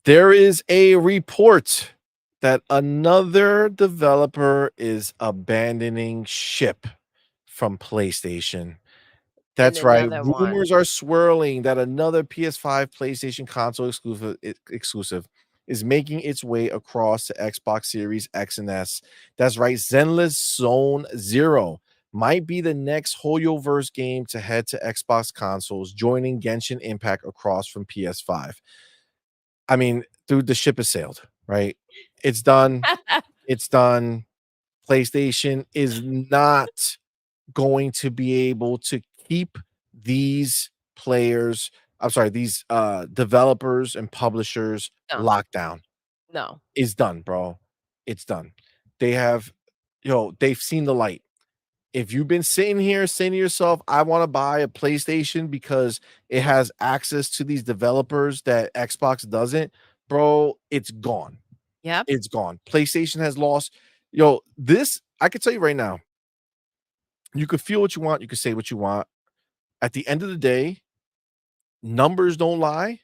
There is a report that another developer is abandoning ship from PlayStation. And That's right. another one. Rumors are swirling that another PS5 PlayStation console exclusive is making its way across to Xbox Series X and S. That's right. Zenless Zone Zero might be the next HoYoVerse game to head to Xbox consoles, joining Genshin Impact across from PS5. I mean, dude, the ship has sailed, right? It's done. It's done. PlayStation is not going to be able to keep these players, I'm sorry, these developers and publishers No, locked down. no. It's done, bro. It's done. They have, they've seen the light. If you've been sitting here saying to yourself, I want to buy a PlayStation because it has access to these developers that Xbox doesn't, bro, it's gone. Yep. It's gone. PlayStation has lost. This, I can tell you right now, you could feel what you want, you could say what you want. At the end of the day, numbers don't lie,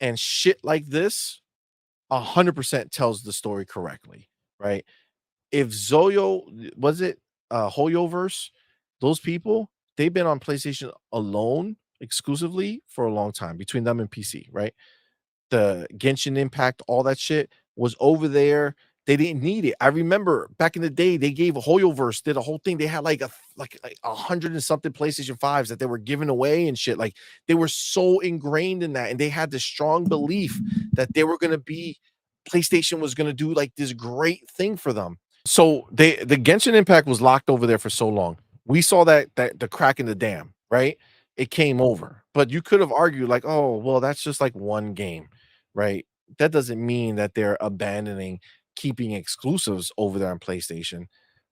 and shit like this 100% tells the story correctly, right? If Zoyo was it HoYoVerse, those people, they've been on PlayStation alone exclusively for a long time between them and PC, right? The Genshin Impact, all that shit was over there. They didn't need it. I remember back in the day, they gave HoYoVerse, did a whole thing. They had like 100 and something PlayStation 5s that they were giving away and shit. Like they were so ingrained in that, and they had this strong belief that they were gonna be PlayStation was gonna do like this great thing for them. So the Genshin Impact was locked over there for so long. We saw that the crack in the dam, right? It came over. But you could have argued like, "Oh, well, that's just like one game." Right? That doesn't mean that they're abandoning keeping exclusives over there on PlayStation.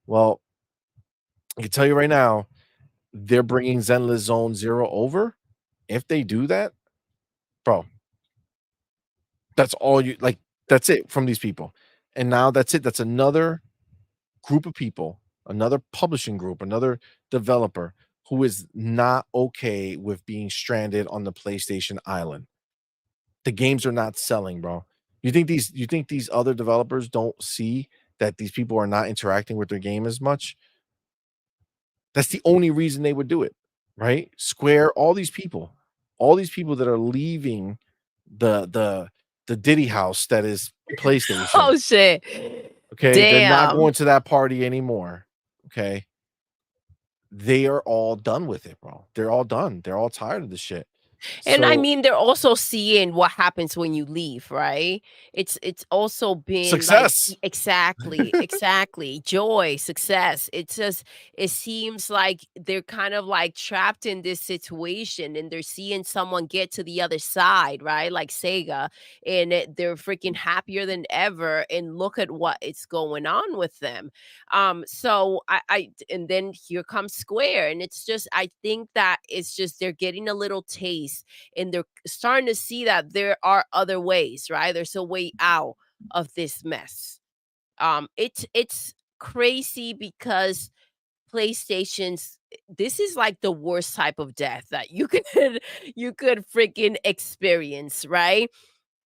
Well, I can tell you right now, they're bringing Zenless Zone Zero over. If they do that, bro, that's all you like. That's it from these people. And now that's it. That's another group of people, another publishing group, another developer who is not okay with being stranded on the PlayStation island. The games are not selling, bro. You think these other developers don't see that these people are not interacting with their game as much? That's the only reason they would do it, right? Square, all these people that are leaving the Diddy house that is PlayStation. Oh shit. Okay, they're not Damn. going to that party anymore. Okay, they are all done with it, bro. They're all done. They're all tired of the shit. And I So mean, they're also seeing what happens when you leave, right? It's also been like success. exactly, exactly. Joy, success. It's just it seems like they're kind of like trapped in this situation and they're seeing someone get to the other side, right? Like Sega, and they're freaking happier than ever. And look at what it's going on with them. So and then here comes Square, and it's just I think that it's just they're getting a little taste and they're starting to see that there are other ways, right? There's a way out of this mess. It's crazy because PlayStation's this is like the worst type of death that you could you could freaking experience, right?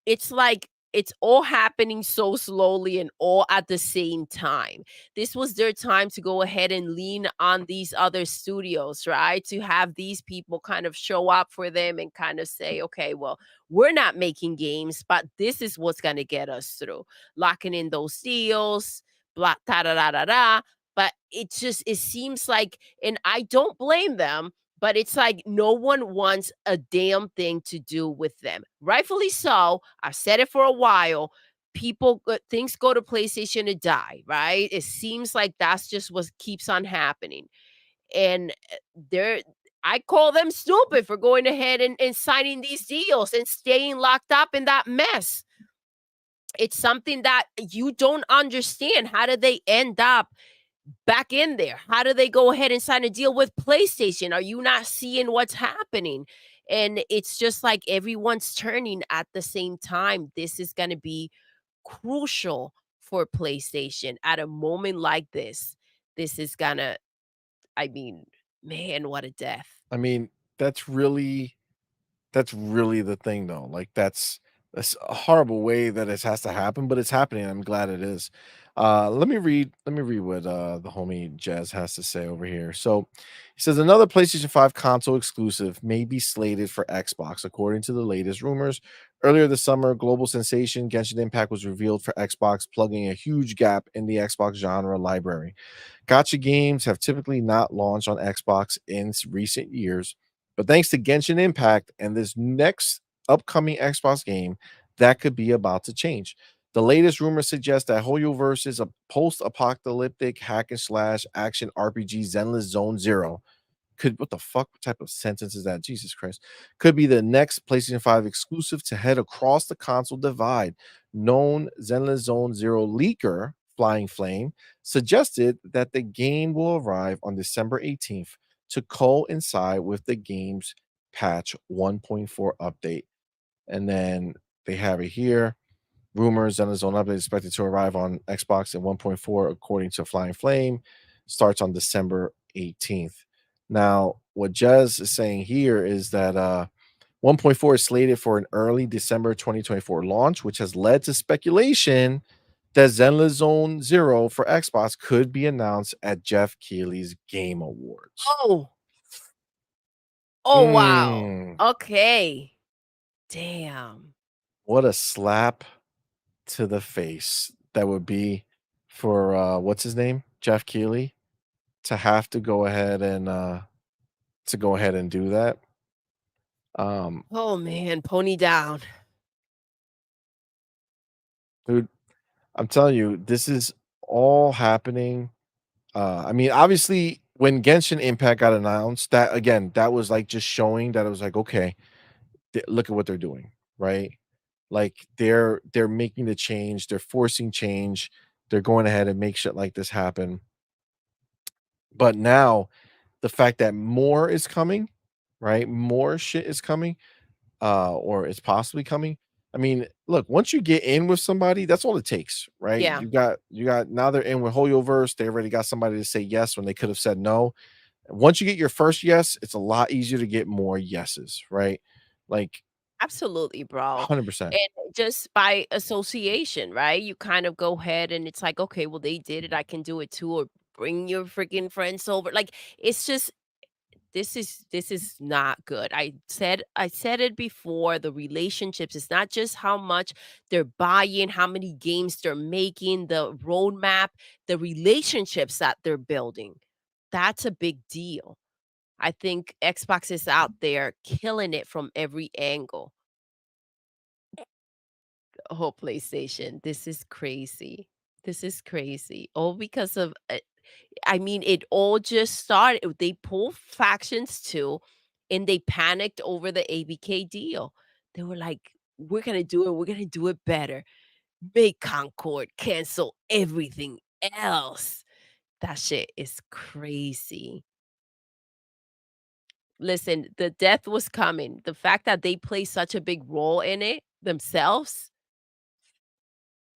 It's like it's all happening so slowly and all at the same time. This was their time to go ahead and lean on these other studios, right? To have these people kind of show up for them and kind of say, okay, well, we're not making games, but this is what's going to get us through. Locking in those deals, blah, da da da da da. But it just, it seems like, and I don't blame them, but it's like no one wants a damn thing to do with them. Rightfully so. I've said it for a while. Things go to PlayStation to die, right? It seems like that's just what keeps on happening. And they're I call them stupid for going ahead and signing these deals and staying locked up in that mess. It's something that you don't understand. How did they end up back in there? How do they go ahead and sign a deal with PlayStation? Are you not seeing what's happening? And it's just like everyone's turning at the same time. This is going to be crucial for PlayStation at a moment like this. This is going to, I mean, man, what a death. I mean, that's really the thing though. Like It's a horrible way that it has to happen, but it's happening. I'm glad it is. Let me read what the homie Jazz has to say over here. So he says another PlayStation 5 console exclusive may be slated for Xbox, according to the latest rumors. Earlier this summer, global sensation Genshin Impact was revealed for Xbox, plugging a huge gap in the Xbox genre library. Gotcha games have typically not launched on Xbox in recent years, but thanks to Genshin Impact and this next upcoming Xbox game, that could be about to change. The latest rumors suggest that HoYoVerse is a post-apocalyptic hack and slash action RPG Zenless Zone Zero. Could what the fuck type of sentence is that? Jesus Christ. Could be the next PlayStation 5 exclusive to head across the console divide. Known Zenless Zone Zero leaker, Flying Flame, suggested that the game will arrive on December 18th to coincide with the game's patch 1.4 update. And then they have it here. Rumors Zenless Zone update is expected to arrive on Xbox in 1.4, according to Flying Flame, starts on December 18th. Now, what Jez is saying here is that 1.4 is slated for an early December 2024 launch, which has led to speculation that Zenless Zone Zero for Xbox could be announced at Jeff Keighley's Game Awards. Oh, oh, wow. Mm, Okay. Damn. what a slap to the face that would be for what's his name? Jeff Keighley to have to go ahead and do that. Um, Oh, man, pony down. dude, I'm telling you, this is all happening. I mean, obviously, when Genshin Impact got announced, that again, that was like just showing that it was like, okay, look at what they're doing, right? Like they're making the change, they're forcing change, they're going ahead and make shit like this happen. But now the fact that more is coming, right? More shit is coming, or it's possibly coming. I mean, look, once you get in with somebody, that's all it takes, right? Yeah, You got now they're in with HoYoVerse. They already got somebody to say yes when they could have said no. Once you get your first yes, it's a lot easier to get more yeses, right? Like absolutely, bro. 100%. And just by association, right? You kind of go ahead and it's like, okay, well, they did it. I can do it too. Or bring your freaking friends over. Like, it's just this is not good. I said it before, the relationships, it's not just how much they're buying, how many games they're making, the roadmap, the relationships that they're building. That's a big deal. I think Xbox is out there killing it from every angle. Oh, PlayStation, this is crazy. This is crazy. All because of I mean, it all just started they pulled factions too, and they panicked over the ABK deal. They were like, "We're gonna do it. We're gonna do it better. Make Concord cancel everything else." That shit is crazy. Listen, the death was coming. The fact that they play such a big role in it themselves,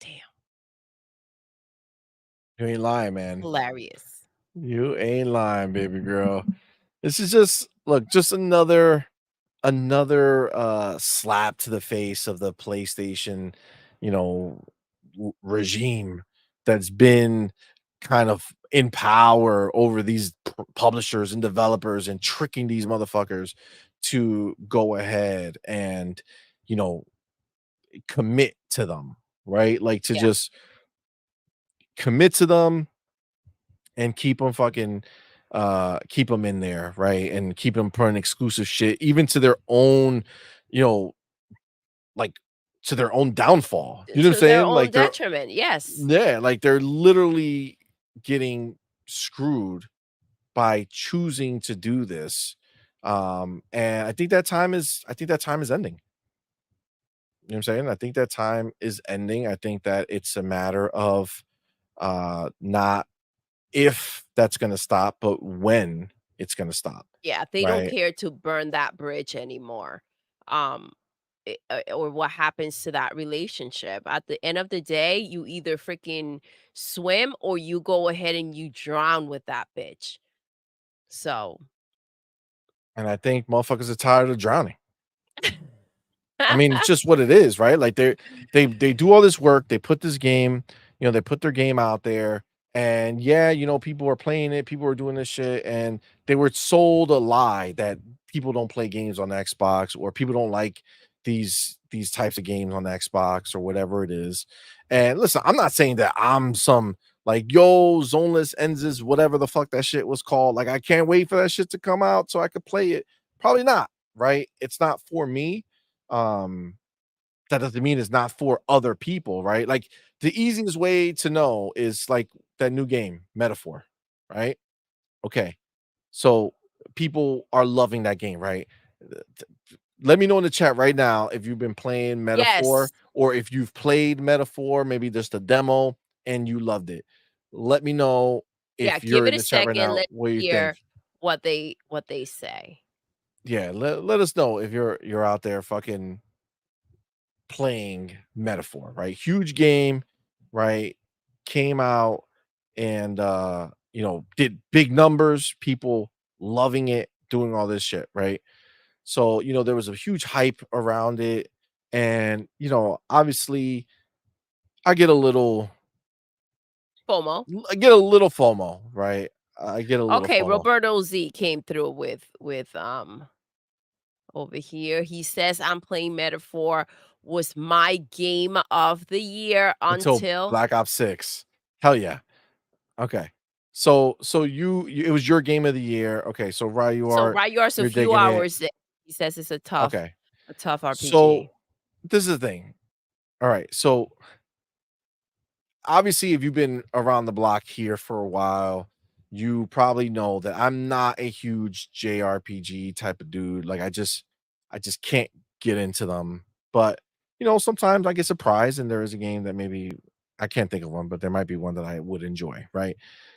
damn, You ain't lying, man. hilarious. You ain't lying, baby girl. This is just look, just another slap to the face of the PlayStation, you know, regime that's been kind of in power over these publishers and developers and tricking these motherfuckers to go ahead and you know commit to them, right? Like to Yeah. just commit to them and keep them fucking keep them in there, right? And keep them putting exclusive shit even to their own, you know, like to their own downfall. You know what I'm To their saying? own Like they're detriment, yes. yeah, like they're literally getting screwed by choosing to do this. And I think that time is ending. You know what I'm saying? I think that time is ending. I think that it's a matter of not if that's gonna stop, but when it's gonna stop, Yeah, they don't right? care to burn that bridge anymore. Um, or what happens to that relationship. At the end of the day, you either freaking swim or you go ahead and you drown with that bitch. So, And I think motherfuckers are tired of drowning. I mean, it's just what it is, right? Like they do all this work, they put this game, they put their game out there, and yeah, people are playing it, people are doing this shit, and they were sold a lie that people don't play games on the Xbox or people don't like these types of games on the Xbox or whatever it is. And listen, I'm not saying that I'm some like Zoneless Enzes, whatever the fuck that shit was called. Like I can't wait for that shit to come out so I could play it. Probably not, right? It's not for me. um that doesn't mean it's not for other people, right? Like the easiest way to know is like that new game Metaphor, right? Okay, so people are loving that game, right? Let me know in the chat right now if you've been playing Metaphor Yes. or if you've played Metaphor, maybe just a demo and you loved it. Let me know Yeah, if give you're it in a the chat right second, now let's what you think. hear what they say. Yeah, let us know if you're out there fucking playing Metaphor, right? Huge game, right? Came out and did big numbers, people loving it, doing all this shit, right? So, there was a huge hype around it. And, obviously I get a little FOMO. I get a little FOMO, right? I get a little Okay, FOMO. Roberto Z came through with over here. He says I'm playing Metaphor was my game of the year Until until Black Ops 6. Hell yeah. Okay. So it was your game of the year. Okay, so right you so are right yours a you're few digging it. hours in. He says it's Okay. a tough So RPG. this is the thing. All right. So obviously, if you've been around the block here for a while, you probably know that I'm not a huge JRPG type of dude. Like I just can't get into them. But sometimes I get surprised and there is a game that maybe I can't think of one, but there might be one that I would enjoy, right?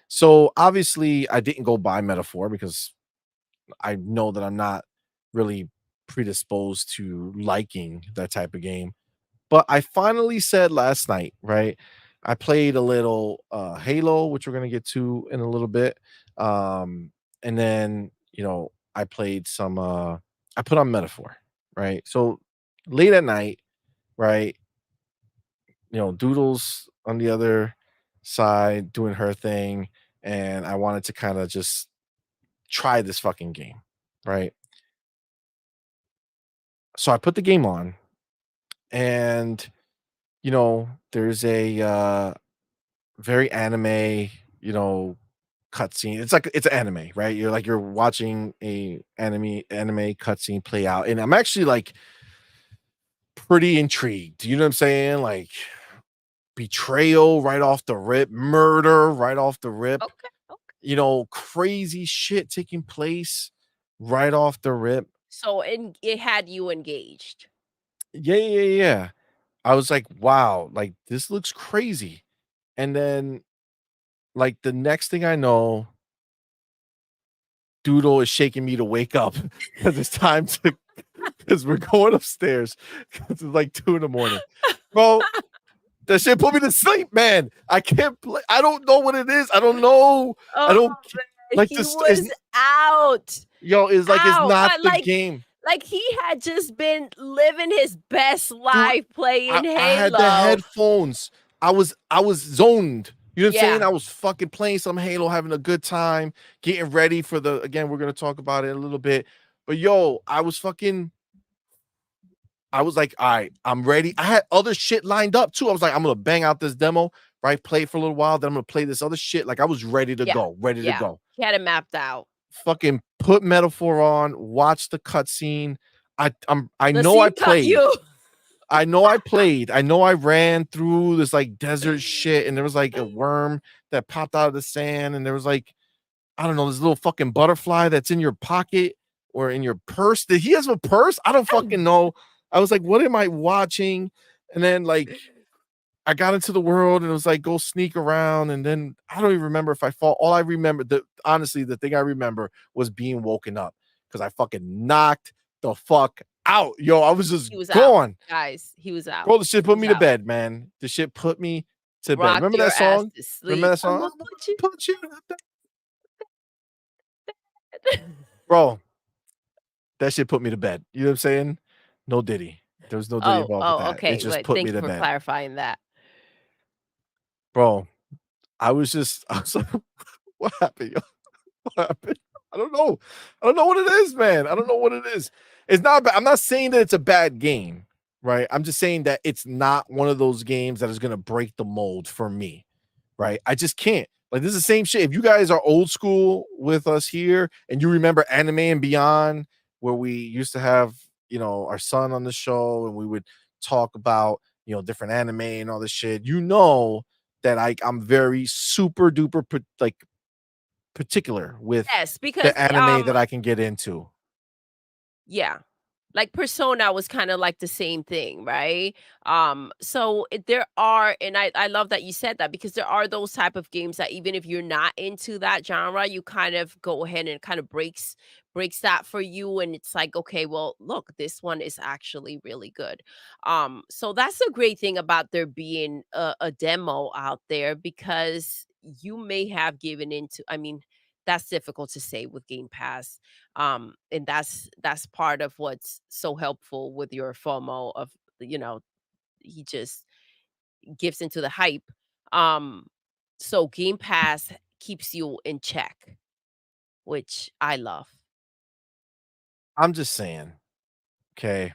So obviously I didn't go buy Metaphor because I know that I'm not really predisposed to liking that type of game. But I finally said last night, right? I played a little Halo, which we're gonna get to in a little bit. And then, I played some I put on Metaphor, right? So late at night, right? Doodle's on the other side doing her thing, and I wanted to kind of just try this fucking game, right? So I put the game on, and there's a very anime, you know, cutscene. It's like it's anime, right? You're watching a anime cutscene play out, and I'm actually like pretty intrigued. You know what I'm saying? Like betrayal right off the rip, murder right off the rip, Okay, okay. crazy shit taking place right off the rip. So it had you engaged. Yeah, yeah, yeah. I was like, wow, like this looks crazy. And then like the next thing I know, Doodle is shaking me to wake up because it's time to because we're going upstairs because it's like 2 in the morning. Bro, that shit put me to sleep, man. I can't play. I don't know what it is. I don't know. I Oh, don't man, like he this is was out. is like it's Out, not but, the game. like, he had just been living his best Dude, life playing I had the Halo. headphones. I was zoned. You know what I'm saying? Yeah, I was fucking playing some Halo, having a good time, getting ready for the again, we're gonna talk about it in a little bit. But yo, I was like, all right, I'm ready. I had other shit lined up too. I was like, I'm gonna bang out this demo, right? Play it for a little while, then I'm gonna play this other shit. Like I was ready to yeah, go, ready to yeah. go. He had it mapped out. Fucking put Metaphor on, watch the cutscene. I The know I scene caught played. you. I know I played. I know I ran through this like desert shit, and there was like a worm that popped out of the sand, and there was like, I don't know, this little fucking butterfly that's in your pocket or in your purse. Did he has a purse? I don't fucking know. I was like, what am I watching? And then like I got into the world and it was like go sneak around, and then I don't even remember if I fall. All I remember the honestly, the thing I remember was being woken up because I fucking knocked the fuck out. Yo, I was just He was out. gone. Guys, he was out. Bro, the shit He put was me to out. bed, man. The shit put me to bed. Rocked Remember your that ass song? to Remember sleep. that song? I'ma I'm put gonna you put you to bed. Bro, that shit put me to bed. You know what I'm saying? No Diddy. There was no diddy Oh, involved with oh, that. It okay, just but put me thank you to for bed. clarifying that. Bro, I was like, "What happened, yo? What happened?" I don't know. I don't know what it is, man. I don't know what it is. It's not I'm not saying that it's a bad game, right? I'm just saying that it's not one of those games that is gonna break the mold for me, right? I just can't. Like, this is the same shit. If you guys are old school with us here and you remember Anime and Beyond, where we used to have, our son on the show and we would talk about, different anime and all this shit, that I'm very super duper particular with Yes, because, the anime that I can get into. yeah. Like Persona was kind of like the same thing, right? So there are, and I love that you said that because there are those type of games that even if you're not into that genre, you kind of go ahead and kind of breaks that for you, and it's like, okay, well, look, this one is actually really good. So that's a great thing about there being a demo out there because you may have given into. I mean, that's difficult to say with Game Pass, and that's part of what's so helpful with your FOMO of, you know he just gives into the hype. um so Game Pass keeps you in check, which I love. I'm just saying, okay,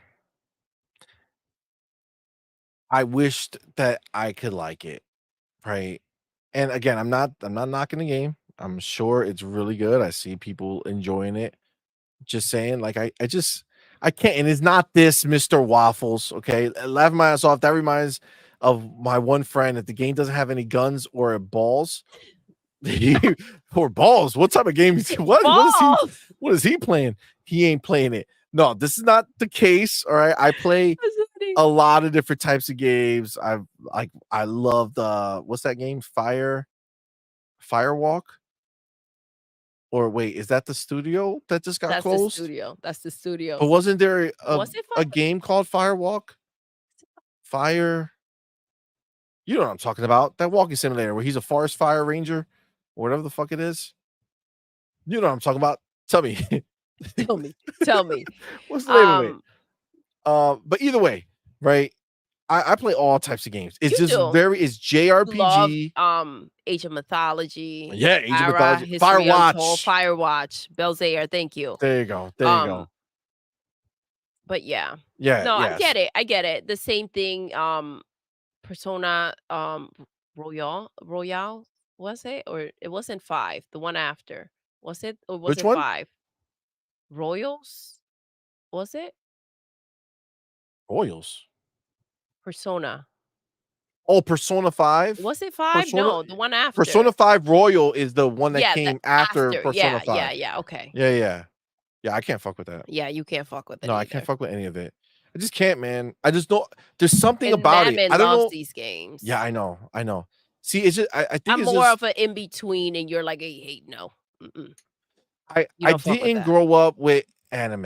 I wished that I could like it, right? And again, I'm not knocking the game. I'm sure it's really good. I see people enjoying it. Just saying, like, I can't, and it's not this Mr. Waffles, okay? Laughing my ass off. That reminds of my one friend that the game doesn't have any guns or balls. He or balls. What type of game is he? What is he? Balls. What is he playing? He ain't playing it. No, this is not the case. All right. I play That's funny. a lot of different types of games. I love the what's that game? Firewalk? Or wait, is that the studio that just got That's the closed? studio. That's the studio. But wasn't there Was it a fire? game called Firewalk? Fire You know what I'm talking about. That walking simulator where he's a forest fire ranger or whatever the fuck it is. You know what I'm talking about. Tell me. Tell me. Tell me. What's the name of it? um But either way, right? I play all types of games. It's you just do. it's You love, JRPG. Age of Mythology, Yeah, Age of Ara, Mythology. History Untold, Firewatch. Firewatch, Belzair, thank you. There you go. There you Um, go. but yeah. Yeah, No, yes. I get it. The same thing, Persona, Royale, was it? Or it wasn't 5, the one after. Was it, or was Which it one? 5? Royals? Was it? Royals. Persona. Oh, Persona 5? Was it 5? Persona No, the one after. Persona 5 Royal is the one that Yeah, the came after after. Persona Yeah, 5. yeah, yeah, okay. Yeah, yeah. Yeah, I can't fuck with that. Yeah, you can't fuck with it No, I can't either. fuck with any of it. I just can't, man. I just don't there's something And about it. I Mammon don't loves know. these Yeah, games. I know, I know. See, it's just I think I'm it's more just of an in between, and you're like, hey, no, mm-mm, you I don't fuck with didn't that. grow up with anime.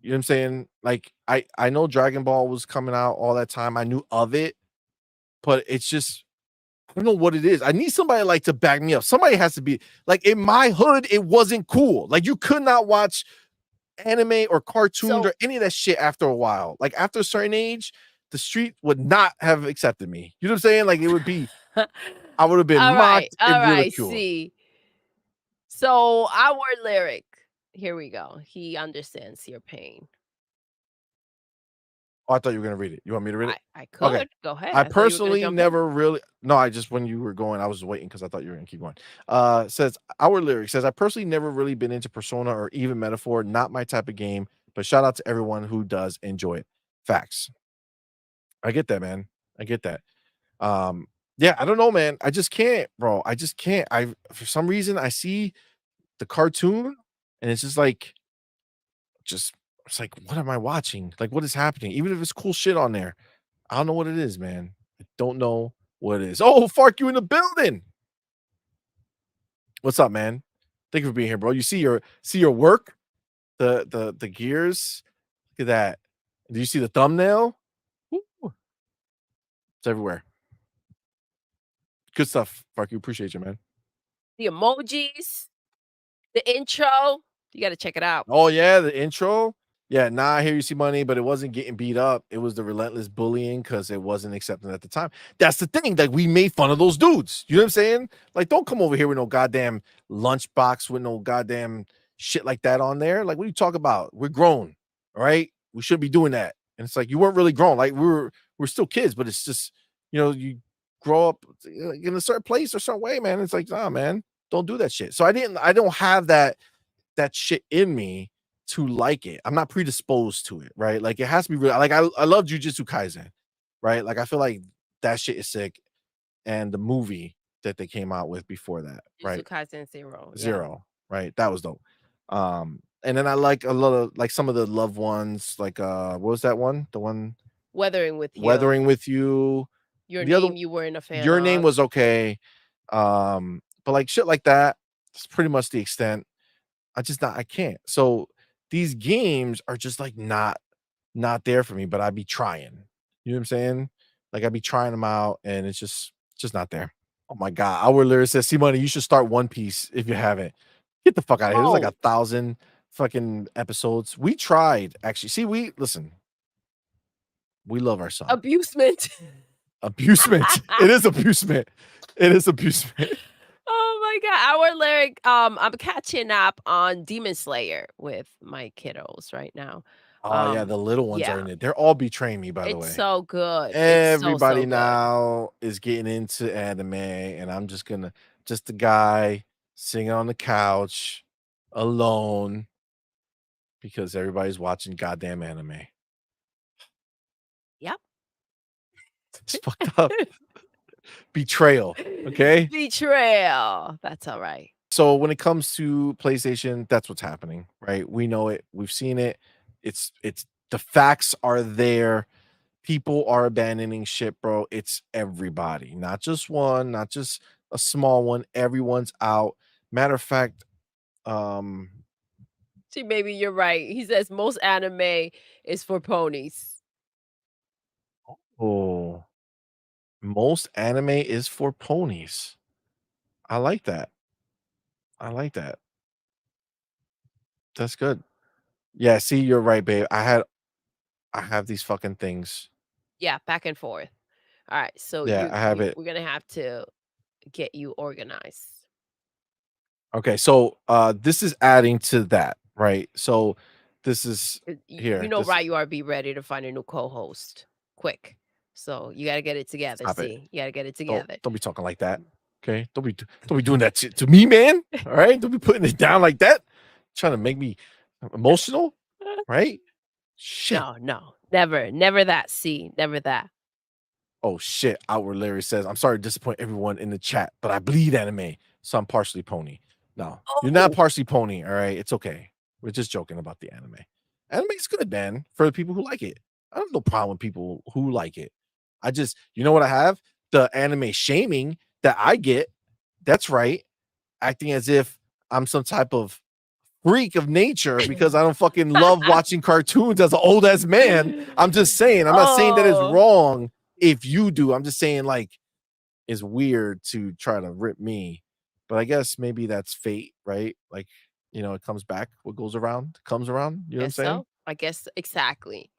You know what I'm saying? Like, I know Dragon Ball was coming out all that time. I knew of it, but it's just I don't know what it is. I need somebody, like, to back me up. Somebody has to be like, in my hood, it wasn't cool. Like, you could not watch anime or cartoons So, or any of that shit after a while. Like, after a certain age, the street would not have accepted me. You know what I'm saying? Like, it would be I would have been mocked all and right, ridiculed. see. So, our lyric, here we go. He understands your pain. Oh, I thought you were gonna read it. You want me to read it? I Okay. could. Go ahead. I I thought you were gonna personally jump in. never really no, I just when you were going, I was waiting because I thought you were gonna keep going. Says our lyric says, I personally never really been into Persona or even Metaphor, not my type of game, but shout out to everyone who does enjoy it. Facts. I get that, man. I get that. Um, yeah, I don't know, man. I just can't, bro. I just can't. I For some reason I see the cartoon and it's just it's like, what am I watching? Like, what is happening? Even if it's cool shit on there. I don't know what it is, man. I don't know what it is. Oh, Fark, you in the building. What's up, man? Thank you for being here, bro. You see your work, the gears. Look at that. Do you see the thumbnail? Woo. It's everywhere. Good stuff, Fark. You appreciate you, man. The emojis, the intro, you gotta check it out. Oh yeah, the intro. Yeah, nah, here you see money, but it wasn't getting beat up. It was the relentless bullying because it wasn't accepted at the time. That's the thing. Like we made fun of those dudes. You know what I'm saying? Like, don't come over here with no goddamn lunchbox with no goddamn shit like that on there. Like, what are you talking about? We're grown, all right? We shouldn't be doing that. And it's like you weren't really grown. Like we're still kids, but it's just you grow up in a certain place or certain way, man. It's like, nah, man, don't do that shit. So I don't have that shit in me to like it. I'm not predisposed to it, right? Like it has to be real. Like I love Jujutsu Kaisen, right? Like I feel like that shit is sick. And the movie that they came out with before that, Jujutsu right? Kaisen Zero, yeah. Zero, right? That was dope. And then I like a lot of like some of the loved ones, like what was that one? The one Weathering with You. Weathering with You. Your The other Name you weren't a fan Your Name of. was okay. But like shit like that, it's pretty much the extent. I can't. So these games are just like not there for me, but I'd be trying. You know what I'm saying? Like I'd be trying them out and it's just not there. Oh my god. Our lyric says, CMoney, you should start One Piece if you haven't. Get the fuck out of here. There's like Oh, 1,000 fucking episodes. We tried actually. See, we listen, we love our son. abusement. Abusement. It is abusement. It is abusement. Oh my god, our lyric, I'm catching up on Demon Slayer with my kiddos right now. Oh yeah, the little ones are Yeah, in it. They're all betraying me, by the it's way. so good. It's so, Everybody so good. now is getting into anime, and I'm just a guy sitting on the couch alone because everybody's watching goddamn anime. Yep. It's fucked up. Betrayal. Okay. Betrayal. That's alright. So when it comes to PlayStation, that's what's happening, right? We know it. We've seen it. It's the facts are there. People are abandoning shit, bro. It's everybody, not just one, not just a small one. Everyone's out. Matter of fact, um, See, maybe you're right. He says most anime is for ponies. oh, most anime is for ponies. I like that. I like that. That's good. Yeah, see, you're right, babe. I have these fucking things. Yeah, back and forth. Alright, so Yeah, I have it. we're gonna have to get you organized. Okay, so this is adding to that, right? So this is You here. know, This right, you are be ready to find a new co-host quick. So you gotta get it together. stop it. See, you gotta get it Don't together. don't be talking like that. Okay. Don't be doing that to me, man. All right. Don't be putting it down like that. Trying to make me emotional, right? Shit. No, no, never, never that. See, never that. Oh shit. Outward Larry says, I'm sorry to disappoint everyone in the chat, but I bleed anime, so I'm partially pony. No, you're not Oh, partially pony. All right. It's okay. We're just joking about the anime. Anime is good, man, for the people who like it. I have no problem with people who like it. I just, you know what I have? The anime shaming that I get. That's right. Acting as if I'm some type of freak of nature because I don't fucking love watching cartoons as an old ass man. I'm just saying, I'm not saying that it's oh, wrong if you do. I'm just saying, like, it's weird to try to rip me. But I guess maybe that's fate, right? Like, it comes back. What goes around comes around. You know what I'm guess saying? so. I guess exactly.